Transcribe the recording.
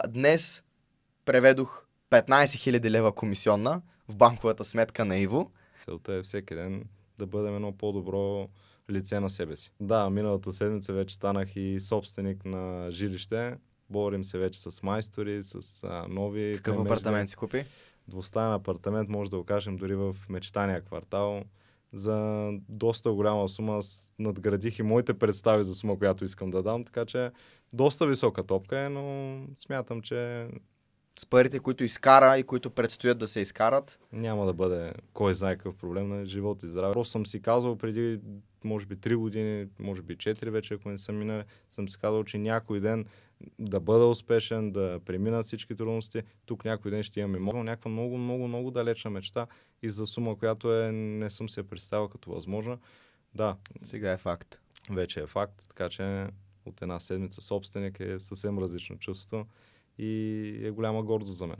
Днес преведох 15 000 лева комисионна в банковата сметка на Иво. Целта е всеки ден да бъдем едно по-добро лице на себе си. Да, миналата седмица вече станах и собственик на жилище. Борим се вече с майстори, с нови... Какъв апартамент си купи? Двустаен апартамент, може да го кажем дори в мечтания квартал. За доста голяма сума надградих и моите представи за сума, която искам да дам, така че доста висока топка е, но смятам, че С парите, които изкара и които предстоят да се изкарат. няма да бъде кой знае какъв проблем на живот и здраве. Просто съм си казал преди, може би 3 години, може би 4 вече, ако не съм минал, съм си казал, че някой ден да бъда успешен, да премина всички трудности. Тук някой ден ще имам имот. Някаква много, много, много далечна мечта и за сума, която не съм се представил като възможна. Да, Сега е факт. вече е факт, така че от една седмица собственик е съвсем различно чувство и е голяма гордост за мен.